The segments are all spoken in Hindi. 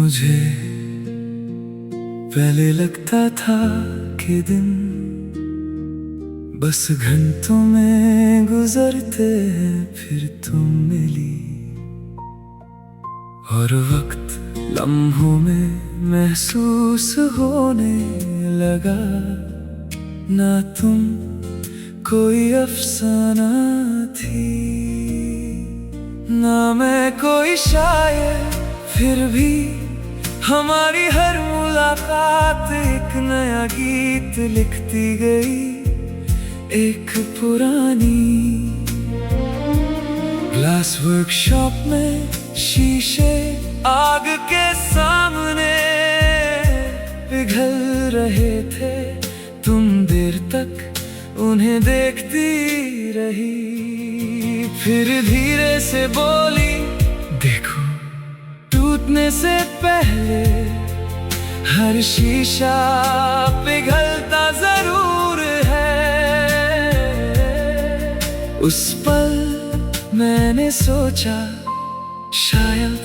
मुझे पहले लगता था कि दिन बस घंटों में गुजरते हैं, फिर तुम मिली और वक्त लम्हों में महसूस होने लगा। ना तुम कोई अफसाना थी, ना मैं कोई शायर, फिर भी हमारी हर मुलाकात एक नया गीत लिखती गई। एक पुरानी ग्लास वर्कशॉप में शीशे आग के सामने पिघल रहे थे, तुम देर तक उन्हें देखती रही, फिर धीरे से बोली, देखो टूटने से पहले हर शीशा पिघलता जरूर है। उस पल मैंने सोचा शायद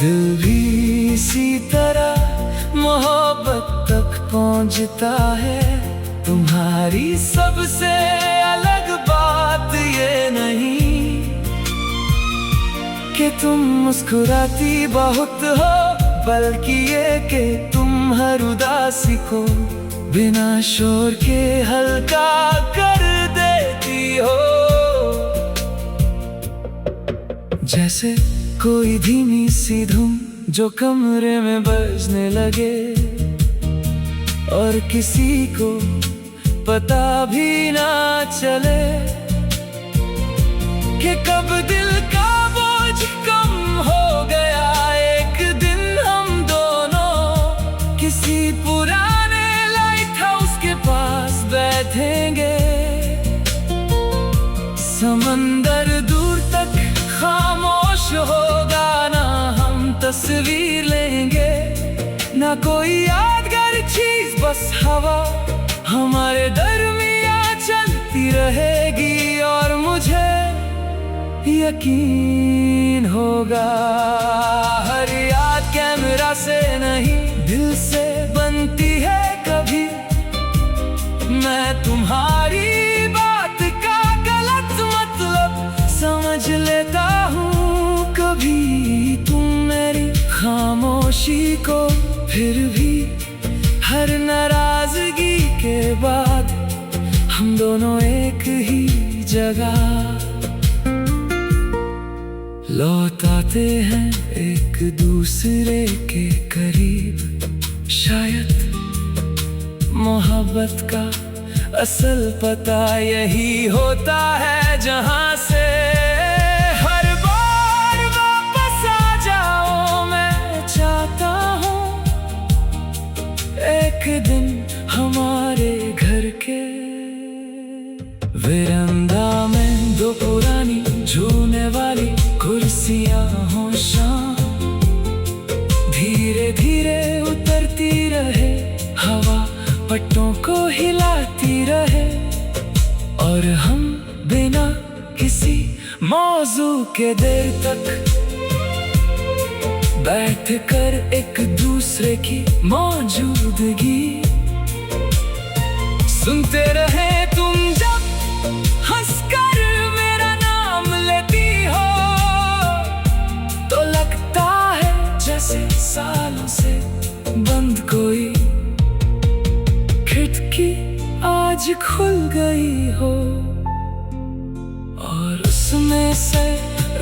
दिल भी इसी तरह मोहब्बत तक पहुंचता है। तुम्हारी सबसे अलग बात ये नहीं कि तुम मुस्कुराती बहुत हो, बल्कि ये कि तुम हर उदासी को बिना शोर के हल्का कर देती हो। जैसे कोई धीमी सी धुन जो कमरे में बजने लगे और किसी को पता भी ना चले कि कब दिल का बोझ कम हो गया। एक दिन हम दोनों किसी पुराने लाइट हाउस के पास बैठेंगे, समंदर दूर तक खामोश होगा, ना हम तस्वीर लेंगे, ना कोई यादगार चीज, बस हवा हमारे दरमियाँ चलती रहेगी। और मुझे यकीन होगा हर याद कैमरा से नहीं दिल से बनती है कभी। मैं तुम्हारी बात का गलत मतलब समझ लेता हूँ कभी, तुम मेरी खामोशी को फिर भी हर नाराजगी के बाद हम दोनों एक ही जगह लौट आते हैं, एक दूसरे के करीब। शायद मोहब्बत का असल पता यही होता है, जहां से हर बार वापस आ जाओ। मैं चाहता हूँ एक दिन हमारे घर के वेरांडा में दो पुरानी झूलने वाली कुर्सियां हों, शाम धीरे धीरे उतरती रहे, हवा पट्टों को हिलाती रहे, और हम बिना किसी मौजू के देर तक बैठ कर एक दूसरे की मौजूदगी सुनते रहे। तुम जब हंसकर मेरा नाम लेती हो तो लगता है जैसे सालों से बंद कोई खिड़की आज खुल गई हो, और उसमें से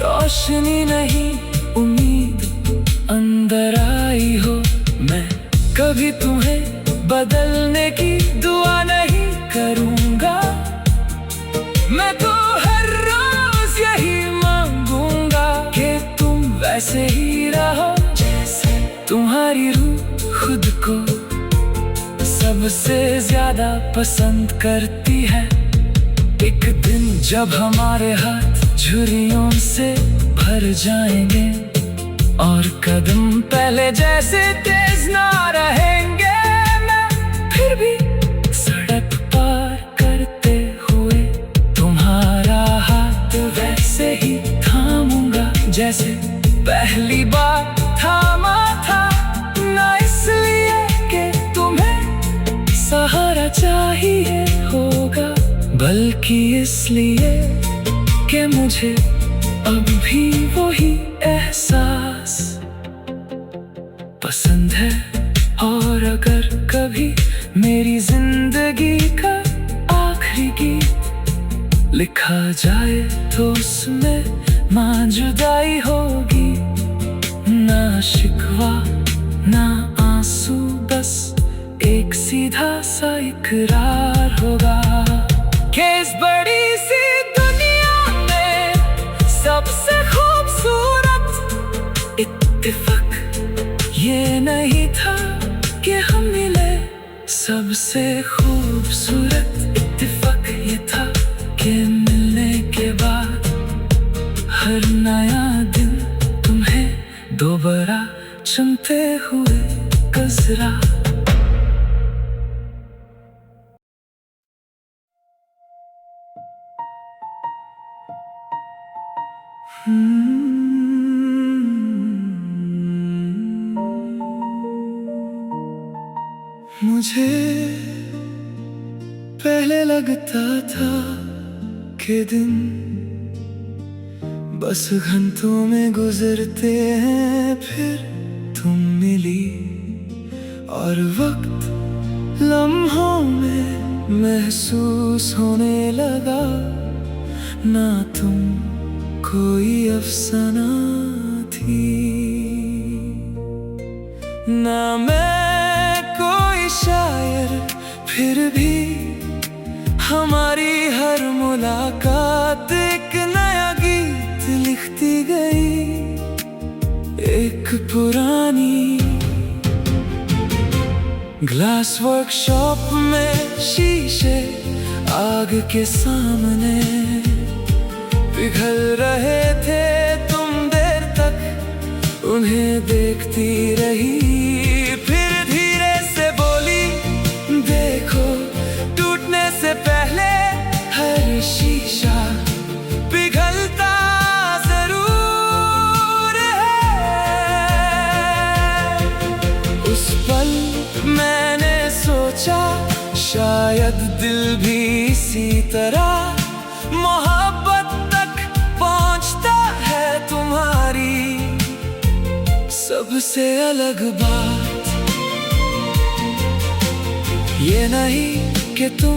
रोशनी नहीं उम्मीद अंदर आई हो। मैं कभी तुम्हें बदलने की दुआ नहीं करूंगा, मैं तो हर रोज यही मांगूंगा कि तुम वैसे ही रहो जैसे तुम्हारी रूह खुद को सबसे ज्यादा पसंद करती है। एक दिन जब हमारे हाथ झुर्रियों से भर जाएंगे और कदम पहले जैसे तेज ना रहेंगे, मैं फिर भी सड़क पार करते हुए तुम्हारा हाथ वैसे ही थामूंगा जैसे पहली बार बल्कि इसलिए कि मुझे अब भी वही एहसास पसंद है। और अगर कभी मेरी जिंदगी का आखिरी गीत लिखा जाए तो उसमें ना जुदाई होगी, ना शिकवा, ना आंसू, बस एक सीधा सा इकरार होगा कि इस बड़ी सी दुनिया में सबसे खूबसूरत इत्तेफाक ये नहीं था कि हम मिले। सबसे खूबसूरत इत्तेफाक ये था कि मिलने के बाद हर नया दिन तुम्हें दोबारा चुनते हुए गुजरा। मुझे पहले लगता था कि दिन बस घंटों में गुजरते हैं, फिर तुम मिली और वक्त लम्हों में महसूस होने लगा। ना तुम कोई अफसाना थी, ना मैं कोई शायर, फिर भी हमारी हर मुलाकात एक नया गीत लिखती गई। एक पुरानी ग्लास वर्कशॉप में शीशे आग के सामने पिघल रहे थे, तुम देर तक उन्हें देखती रही। फिर धीरे से बोली, देखो टूटने से पहले हर शीशा पिघलता जरूर है। उस पल मैंने सोचा शायद दिल भी इसी तरह मोहब्बत तक पहुंचता है तुम्हारी। सबसे अलग बात ये नहीं कि तुम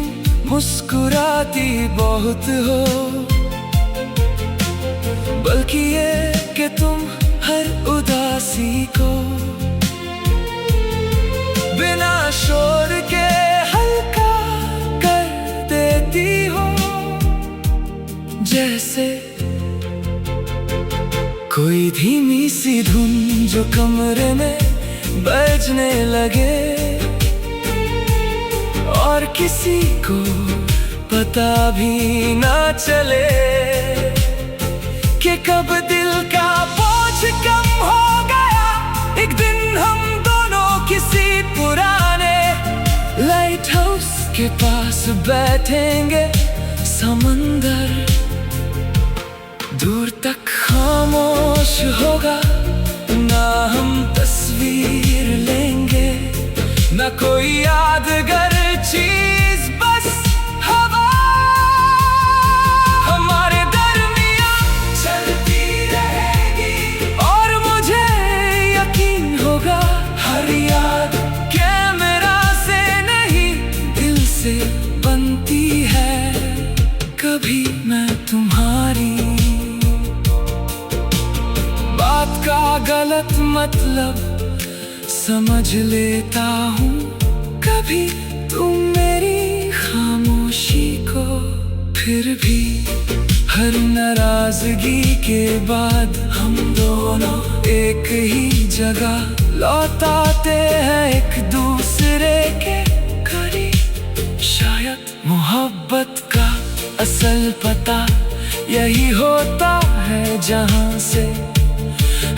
मुस्कुराती बहुत हो, बल्कि ये कि तुम हर उदासी को बिना शोर के हल्का कर देती हो। जैसे कोई धीमी सी धुन जो कमरे में बजने लगे और किसी को पता भी ना चले कि कब दिल का बोझ कम हो गया। एक दिन हम दोनों किसी पुराने लाइट हाउस के पास बैठेंगे, समंदर दूर तक खामोश होगा, ना हम तस्वीर लेंगे, ना कोई यादगार चीज, बस हवा हमारे दरमियां चलती रहेगी। और मुझे यकीन होगा हर याद कैमरा से नहीं दिल से बनती है। कभी मैं तुम्हारी बात का गलत मतलब समझ लेता हूँ, कभी तुम मेरी खामोशी को। फिर भी हर नाराजगी के बाद हम दोनों एक ही जगह लौट आते हैं, एक दूसरे के करीब। शायद मोहब्बत का असल पता यही होता है, जहाँ से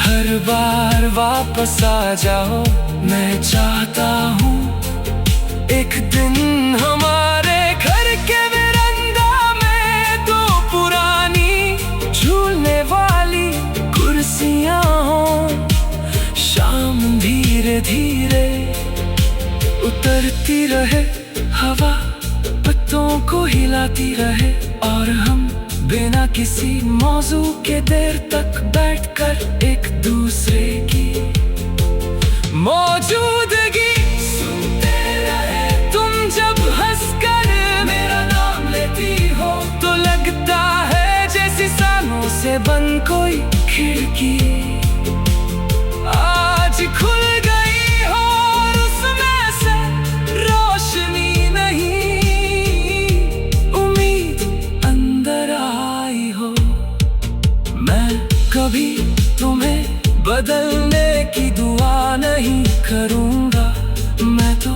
हर बार वापस आ जाओ। मैं चाहता हूँ एक दिन हमारे घर के वरांडा में दो पुरानी झूलने वाली कुर्सियाँ हों। शाम धीरे धीरे उतरती रहे, हवा पत्तों को हिलाती रहे और हम बिना किसी मौजू के देर तक बैठकर एक दूसरे की मौजूदगी सुनते रहे। तुम जब हंसकर मेरा नाम लेती हो तो लगता है जैसे सालों से बंद कोई खिड़की आज खुल गई हो और उसमें से रोशनी नहीं, उम्मीद अंदर आई हो। मैं कभी तुम्हें बदलने की दुआ नहीं करूंगा, मैं तो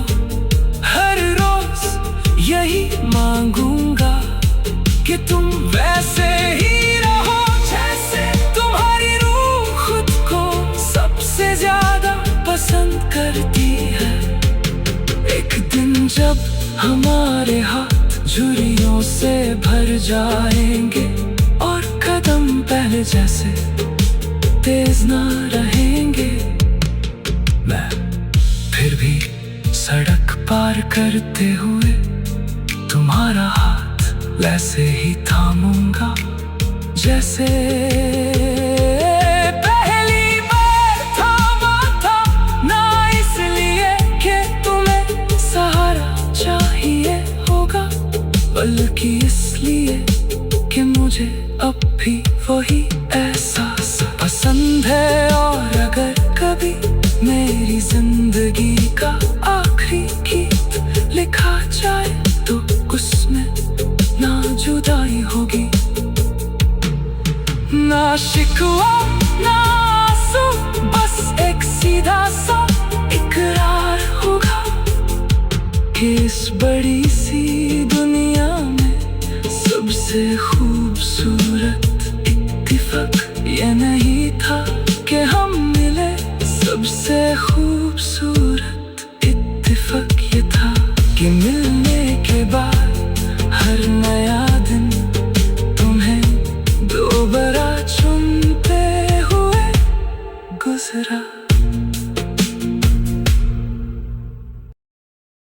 हर रोज यही मांगूंगा कि तुम वैसे ही रहो जैसे तुम्हारी रूह खुद को सबसे ज्यादा पसंद करती है। एक दिन जब हमारे हाथ झुर्रियों से भर जाएंगे और कदम पहले जैसे तेज ना रहेंगे, मैं फिर भी सड़क पार करते हुए तुम्हारा हाथ वैसे ही थामूंगा जैसे पहली बार थामा था। ना इसलिए कि तुम्हें सहारा चाहिए होगा, बल्कि इसलिए कि मुझे अब भी वही एहसास पसंद है। और अगर कभी मेरी जिंदगी का आखिरी गीत लिखा जाए तो उसमें ना जुदाई होगी, ना शिकवा ना आंसू, बस एक सीधा सा इकरार होगा कि इस बड़ी सी दुनिया में सबसे खूबसूरत इत्तेफाक ये नहीं था कि हम मिले, सबसे